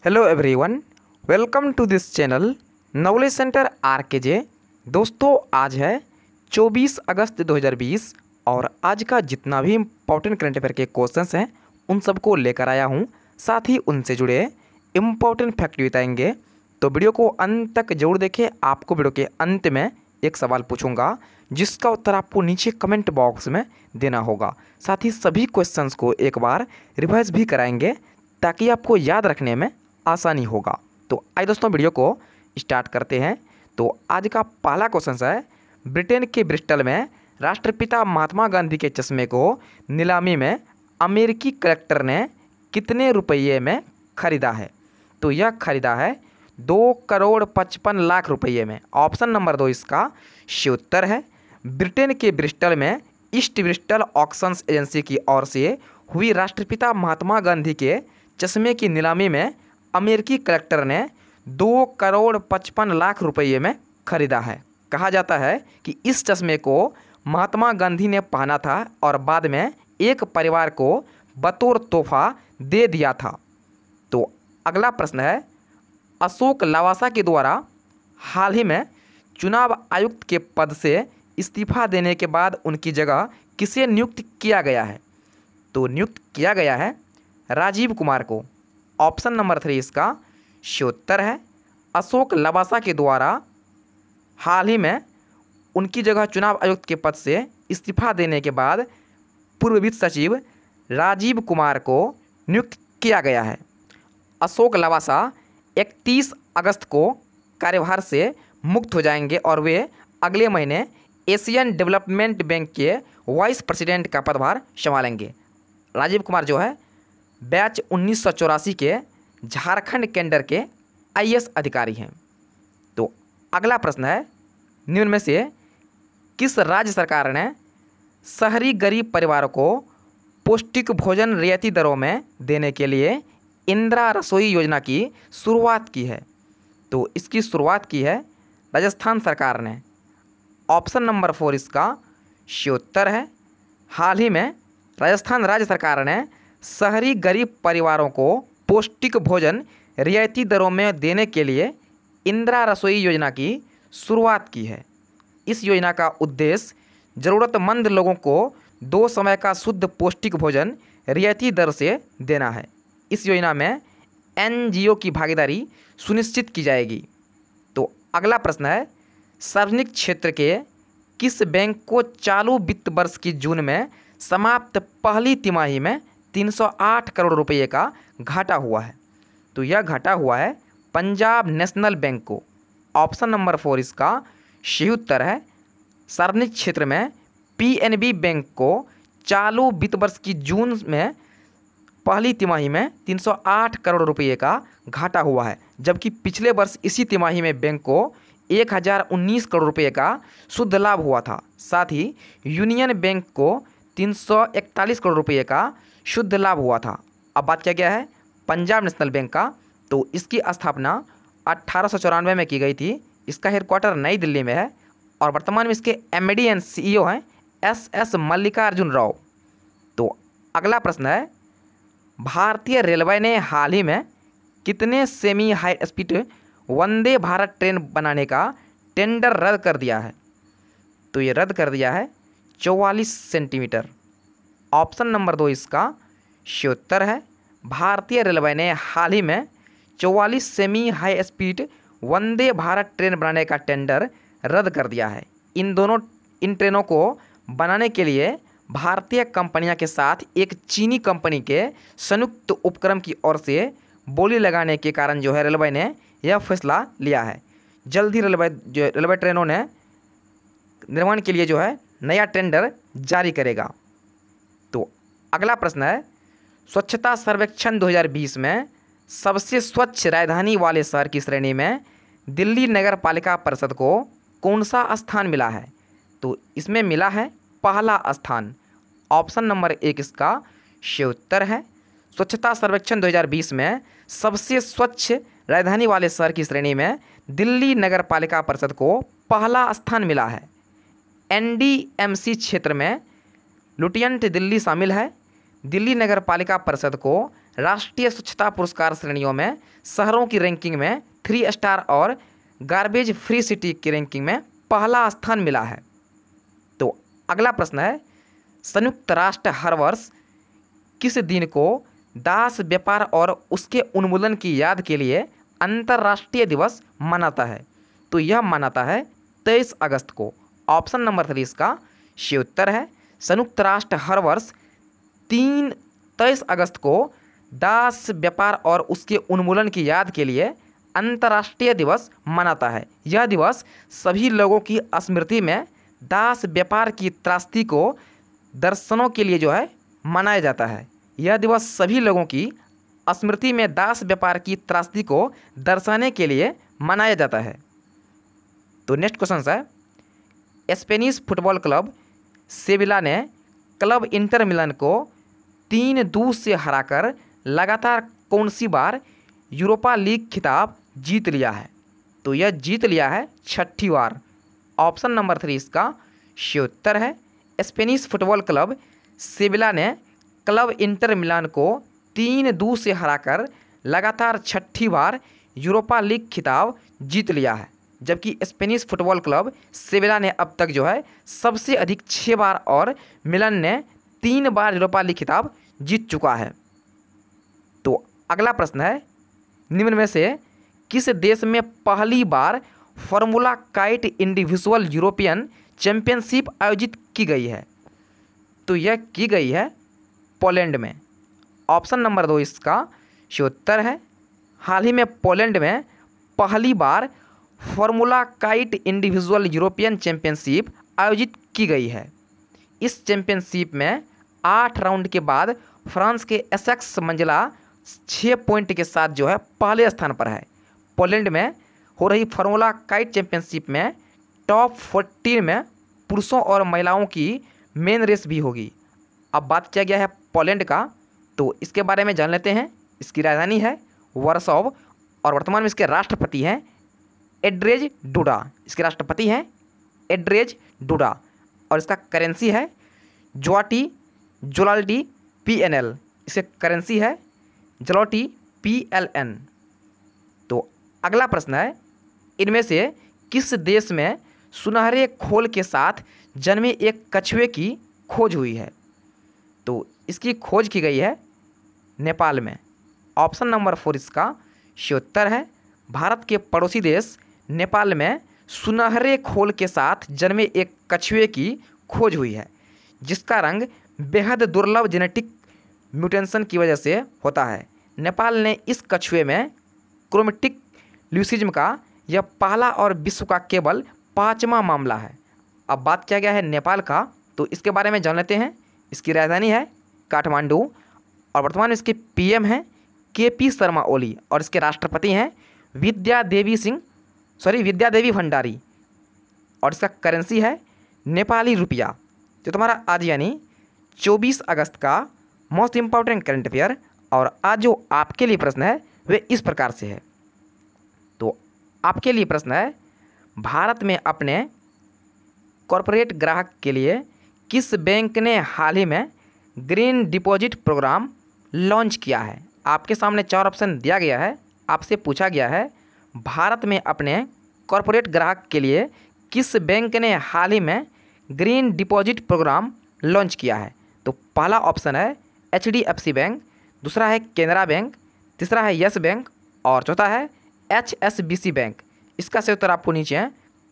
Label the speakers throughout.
Speaker 1: Hello everyone, welcome to this channel knowledge centre RKJ. दोस्तों, आज है 24 अगस्त 2020 और आज का जितना भी इम्पोर्टेंट करंट अफेयर के क्वेश्चंस हैं उन सबको लेकर आया हूं। साथ ही उनसे जुड़े इम्पोर्टेंट फैक्ट भी बताएंगे, तो वीडियो को अंत तक जरूर देखें। आपको वीडियो के अंत में एक सवाल पूछूंगा जिसका उत्तर आपको नीचे कमेंट बॉक्स में देना होगा। साथ ही सभी क्वेश्चंस को एक बार रिवाइज भी कराएंगे ताकि आपको याद रखने में आसानी होगा। तो आइए दोस्तों, वीडियो को स्टार्ट करते हैं। तो आज का पहला क्वेश्चन है, ब्रिटेन के ब्रिस्टल में राष्ट्रपिता महात्मा गांधी के चश्मे को नीलामी में अमेरिकी कलेक्टर ने कितने रुपये में खरीदा है? तो यह खरीदा है 2,55,00,000 रुपये में। ऑप्शन नंबर 2 इसका सही उत्तर है। ब्रिटेन के ब्रिस्टल में ईस्ट ब्रिस्टल ऑक्शंस एजेंसी की ओर से हुई राष्ट्रपिता महात्मा गांधी के चश्मे की नीलामी में अमेरिकी कलेक्टर ने 2,55,00,000 रुपये में खरीदा है। कहा जाता है कि इस चश्मे को महात्मा गांधी ने पहना था और बाद में एक परिवार को बतौर तोहफा दे दिया था। तो अगला प्रश्न है, अशोक लवासा के द्वारा हाल ही में चुनाव आयुक्त के पद से इस्तीफा देने के बाद उनकी जगह किसे नियुक्त किया गया है? तो नियुक्त किया गया है राजीव कुमार को। ऑप्शन नंबर 3 इसका सही उत्तर है। अशोक लवासा के द्वारा हाल ही में उनकी जगह चुनाव आयुक्त के पद से इस्तीफा देने के बाद पूर्व वित्त सचिव राजीव कुमार को नियुक्त किया गया है। अशोक लवासा 31 अगस्त को कार्यभार से मुक्त हो जाएंगे और वे अगले महीने एशियन डेवलपमेंट बैंक के वाइस प्रेसिडेंट का पदभार संभालेंगे। राजीव कुमार जो है बैच 1984 के झारखंड कैडर के आईएएस अधिकारी हैं। तो अगला प्रश्न है, निम्न में से किस राज्य सरकार ने शहरी गरीब परिवारों को पौष्टिक भोजन रियायती दरों में देने के लिए इंदिरा रसोई योजना की शुरुआत की है? तो इसकी शुरुआत की है राजस्थान सरकार ने। ऑप्शन नंबर 4 इसका सही उत्तर है। हाल ही में राजस्थान राज्य सरकार ने शहरी गरीब परिवारों को पौष्टिक भोजन रियायती दरों में देने के लिए इंदिरा रसोई योजना की शुरुआत की है। इस योजना का उद्देश्य ज़रूरतमंद लोगों को 2 समय का शुद्ध पौष्टिक भोजन रियायती दर से देना है। इस योजना में एनजीओ की भागीदारी सुनिश्चित की जाएगी। तो अगला प्रश्न है, सार्वजनिक क्षेत्र के किस बैंक को चालू वित्त वर्ष की जून में समाप्त पहली तिमाही में 308 करोड़ रुपये का घाटा हुआ है? तो यह घाटा हुआ है पंजाब नेशनल बैंक को। ऑप्शन नंबर 4 इसका सही उत्तर है। सार्वजनिक क्षेत्र में पीएनबी बैंक को चालू वित्त वर्ष की जून में पहली तिमाही में 308 करोड़ रुपये का घाटा हुआ है, जबकि पिछले वर्ष इसी तिमाही में बैंक को 1019 करोड़ रुपये का शुद्ध लाभ हुआ था। साथ ही यूनियन बैंक को 341 करोड़ रुपये का शुद्ध लाभ हुआ था। अब बात क्या क्या है पंजाब नेशनल बैंक का, तो इसकी स्थापना 1894 में की गई थी। इसका हेडक्वार्टर नई दिल्ली में है और वर्तमान में इसके एमडी एंड सीईओ हैं एस मल्लिकार्जुन राव। तो अगला प्रश्न है, भारतीय रेलवे ने हाल ही में कितने semi high speed Vande Bharat train बनाने का टेंडर रद्द कर दिया है? तो ये रद्द कर दिया है 44 सेंटीमीटर। ऑप्शन नंबर 2 इसका सही उत्तर है। भारतीय रेलवे ने हाल ही में 44 semi high speed Vande Bharat train बनाने का टेंडर रद्द कर दिया है। इन ट्रेनों को बनाने के लिए भारतीय कंपनियां के साथ एक चीनी कंपनी के संयुक्त उपक्रम की ओर से बोली लगाने के कारण जो है रेलवे ने यह फैसला लिया है। जल्द ही रेलवे ट्रेनों ने निर्माण के लिए जो है नया टेंडर जारी करेगा। तो अगला प्रश्न है, स्वच्छता सर्वेक्षण 2020 में सबसे स्वच्छ राजधानी वाले शहर की श्रेणी में दिल्ली नगर पालिका परिषद को कौन सा स्थान मिला है? तो इसमें मिला है पहला स्थान। ऑप्शन नंबर 1 इसका सही उत्तर है। स्वच्छता सर्वेक्षण 2020 में सबसे स्वच्छ राजधानी वाले शहर की श्रेणी में दिल्ली नगर पालिका परिषद को पहला स्थान मिला है। एनडीएमसी क्षेत्र में लुटियंट दिल्ली शामिल है। दिल्ली नगर पालिका परिषद को राष्ट्रीय स्वच्छता पुरस्कार श्रेणियों में शहरों की रैंकिंग में 3 स्टार और गार्बेज फ्री सिटी की रैंकिंग में पहला स्थान मिला है। तो अगला प्रश्न है, संयुक्त राष्ट्र हर वर्ष किस दिन को दास व्यापार और उसके उन्मूलन की याद के लिए अंतर्राष्ट्रीय दिवस मनाता है? तो यह मनाता है 23 अगस्त को। ऑप्शन नंबर 3 इसका सही उत्तर है। संयुक्त राष्ट्र हर वर्ष 23 अगस्त को दास व्यापार और उसके उन्मूलन की याद के लिए अंतर्राष्ट्रीय दिवस मनाता है। यह दिवस सभी लोगों की स्मृति में दास व्यापार की त्रासदी को दर्शनों के लिए जो है मनाया जाता है। यह दिवस सभी लोगों की स्मृति में दास व्यापार की त्रासदी को दर्शाने के लिए मनाया जाता है। तो नेक्स्ट क्वेश्चन है, स्पेनिश फुटबॉल क्लब सेविला ने क्लब इंटर मिलान को 3-2 से हराकर लगातार कौन सी बार यूरोपा लीग खिताब जीत लिया है? तो यह जीत लिया है 6ठी बार। ऑप्शन नंबर 3 इसका सही उत्तर है। स्पेनिश फुटबॉल क्लब सेविला ने क्लब इंटर मिलान को 3-2 से हराकर लगातार 6ठी बार यूरोपा लीग खिताब जीत लिया है, जबकि स्पेनिश फुटबॉल क्लब सेविला ने अब तक जो है सबसे अधिक 6 बार और मिलान ने 3 बार यूरोपा लीग खिताब जीत चुका है। तो अगला प्रश्न है, निम्न में से किस देश में पहली बार formula kite individual European championship आयोजित की गई है? तो यह की गई है पोलैंड में। ऑप्शन नंबर 2 इसका सही उत्तर है। हाल ही में पोलैंड में पहली बार formula kite individual European championship आयोजित की गई है। इस चैंपियनशिप में 8 राउंड के बाद फ्रांस के एसेक्स मंजिला 6 पॉइंट के साथ जो है पहले स्थान पर है। पोलैंड में हो रही फार्मूला काइट चैंपियनशिप में टॉप 14 में पुरुषों और महिलाओं की मेन रेस भी होगी। अब बात किया गया है पोलैंड का, तो इसके बारे में जान लेते हैं। इसकी राजधानी है वार्सोव और वर्तमान में इसके राष्ट्रपति हैं एंड्रेज डूडा। इसके राष्ट्रपति हैं एंड्रेज डूडा और इसका करेंसी है जोलाटी PNL। इसके करेंसी है जोलाटी PLN। तो अगला प्रश्न है, इनमें से किस देश में सुनहरे खोल के साथ जन्मे एक कछुए की खोज हुई है? तो इसकी खोज की गई है नेपाल में। ऑप्शन नंबर 4 इसका सही उत्तर है। भारत के पड़ोसी देश नेपाल में सुनहरे खोल के साथ जन्मे एक कछुए की खोज हुई है, जिसका रंग बेहद दुर्लभ जेनेटिक म्यूटेशन की वजह से होता है। नेपाल ने इस कछुए में क्रोमेटिक ल्यूसिज्म का यह पहला और विश्व का केवल 5वां मामला है। अब बात किया गया है नेपाल का, तो इसके बारे में जान लेते हैं। इसकी राजधानी है काठमांडू और वर्तमान में इसके PM हैं KP शर्मा ओली और इसके राष्ट्रपति हैं विद्या देवी भंडारी और इसका करेंसी है नेपाली रुपया। तो तुम्हारा आज यानी 24 अगस्त का मोस्ट इम्पॉर्टेंट करंट अफेयर और आज जो आपके लिए प्रश्न है वे इस प्रकार से है। तो आपके लिए प्रश्न है, भारत में अपने कॉरपोरेट ग्राहक के लिए किस बैंक ने हाल ही में ग्रीन डिपॉजिट प्रोग्राम लॉन्च किया है? आपके सामने 4 ऑप्शन दिया गया है। आपसे पूछा गया है, भारत में अपने कॉरपोरेट ग्राहक के लिए किस बैंक ने हाल ही में ग्रीन डिपॉजिट प्रोग्राम लॉन्च किया है? तो पहला ऑप्शन है HDFC बैंक, दूसरा है केनरा बैंक, तीसरा है यस बैंक और चौथा है HSBC बैंक। इसका सही उत्तर आपको नीचे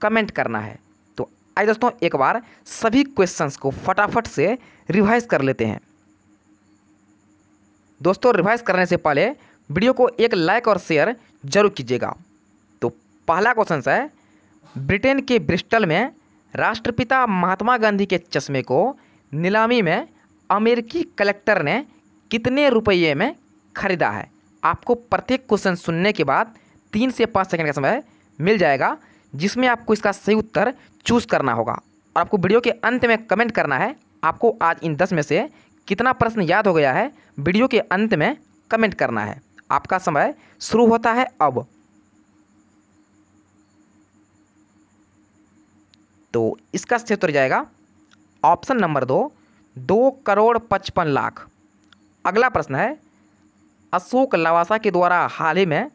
Speaker 1: कमेंट करना है। तो आइए दोस्तों एक बार सभी क्वेश्चंस को फटाफट से रिवाइज कर लेते हैं। दोस्तों रिवाइज करने से पहले वीडियो को एक लाइक और शेयर जरूर कीजिएगा। तो पहला क्वेश्चन है, ब्रिटेन के ब्रिस्टल में राष्ट्रपिता महात्मा गांधी के चश्मे को नीलामी में अमेरिकी कलेक्टर ने कितने रुपये में खरीदा है? आपको प्रत्येक क्वेश्चन सुनने के बाद 3 से 5 सेकंड का समय मिल जाएगा, जिसमें आपको इसका सही उत्तर चूज़ करना होगा और आपको वीडियो के अंत में कमेंट करना है आपको आज इन 10 में से कितना प्रश्न याद हो गया है। वीडियो के अंत में कमेंट करना है। आपका समय शुरू होता है अब। तो इसका सही उत्तर जाएगा ऑप्शन नंबर 2, 2 करोड़ 55 लाख। अगला प्रश्न है, अशोक लवासा के द्वारा हाल ही में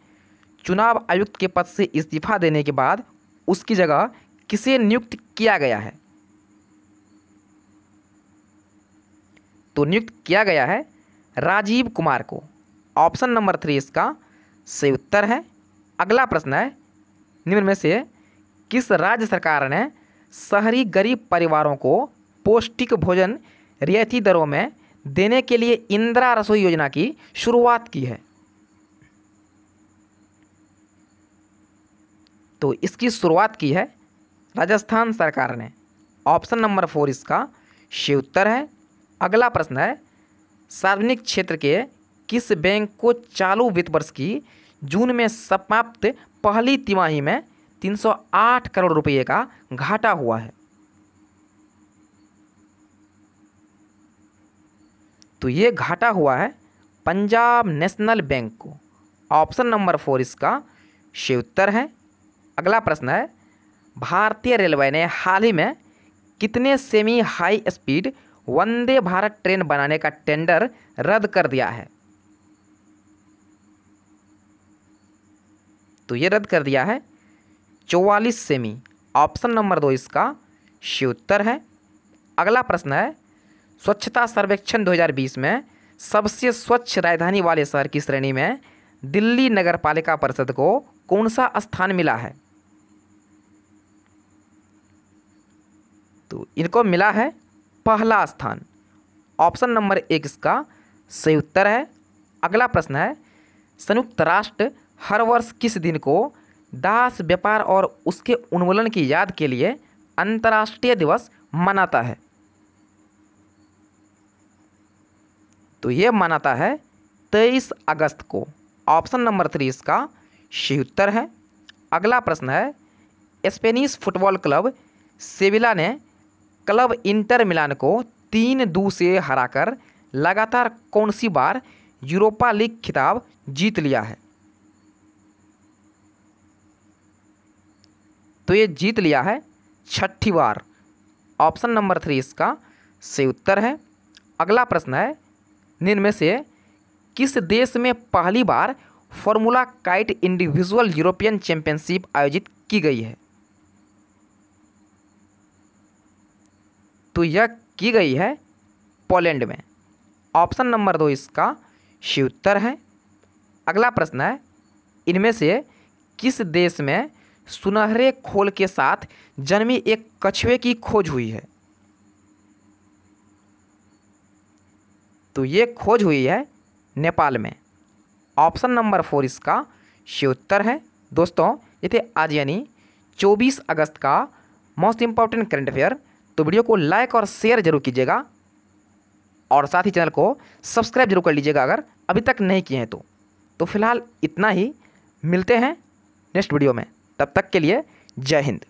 Speaker 1: चुनाव आयुक्त के पद से इस्तीफा देने के बाद उसकी जगह किसे नियुक्त किया गया है? तो नियुक्त किया गया है राजीव कुमार को। ऑप्शन नंबर 3 इसका सही उत्तर है। अगला प्रश्न है, निम्न में से किस राज्य सरकार ने शहरी गरीब परिवारों को पौष्टिक भोजन रियायती दरों में देने के लिए इंदिरा रसोई योजना की शुरुआत की है? तो इसकी शुरुआत की है राजस्थान सरकार ने। ऑप्शन नंबर 4 इसका सही उत्तर है। अगला प्रश्न है, सार्वजनिक क्षेत्र के किस बैंक को चालू वित्त वर्ष की जून में समाप्त पहली तिमाही में 308 करोड़ रुपये का घाटा हुआ है? तो ये घाटा हुआ है पंजाब नेशनल बैंक को। ऑप्शन नंबर 4 इसका सही उत्तर है। अगला प्रश्न है, भारतीय रेलवे ने हाल ही में कितने semi high speed Vande Bharat train बनाने का टेंडर रद्द कर दिया है? तो ये रद्द कर दिया है 44 सेमी। ऑप्शन नंबर 2 इसका सही उत्तर है। अगला प्रश्न है, स्वच्छता सर्वेक्षण 2020 में सबसे स्वच्छ राजधानी वाले शहर की श्रेणी में दिल्ली नगर पालिका परिषद को कौन सा स्थान मिला है? तो इनको मिला है पहला स्थान। ऑप्शन नंबर 1 इसका सही उत्तर है। अगला प्रश्न है, संयुक्त राष्ट्र हर वर्ष किस दिन को दास व्यापार और उसके उन्मूलन की याद के लिए अंतर्राष्ट्रीय दिवस मनाता है? तो ये मनाता है 23 अगस्त को। ऑप्शन नंबर 3 इसका सही उत्तर है। अगला प्रश्न है, स्पेनिश फुटबॉल क्लब सेविला ने क्लब इंटर मिलान को 3-2 से हराकर लगातार कौन सी बार यूरोपा लीग खिताब जीत लिया है? तो ये जीत लिया है 6ठी बार। ऑप्शन नंबर 3 इसका सही उत्तर है। अगला प्रश्न है, निम्न में से किस देश में पहली बार formula kite individual European championship आयोजित की गई है? तो यह की गई है पोलैंड में। ऑप्शन नंबर 2 इसका सही उत्तर है। अगला प्रश्न है, इनमें से किस देश में सुनहरे खोल के साथ जन्मी एक कछुए की खोज हुई है? तो ये खोज हुई है नेपाल में। ऑप्शन नंबर 4 इसका सही उत्तर है। दोस्तों, ये थे आज यानी 24 अगस्त का मोस्ट इंपॉर्टेंट करंट अफेयर। तो वीडियो को लाइक और शेयर जरूर कीजिएगा और साथ ही चैनल को सब्सक्राइब जरूर कर लीजिएगा अगर अभी तक नहीं किए हैं तो फिलहाल इतना ही। मिलते हैं नेक्स्ट वीडियो में, तब तक के लिए जय हिंद।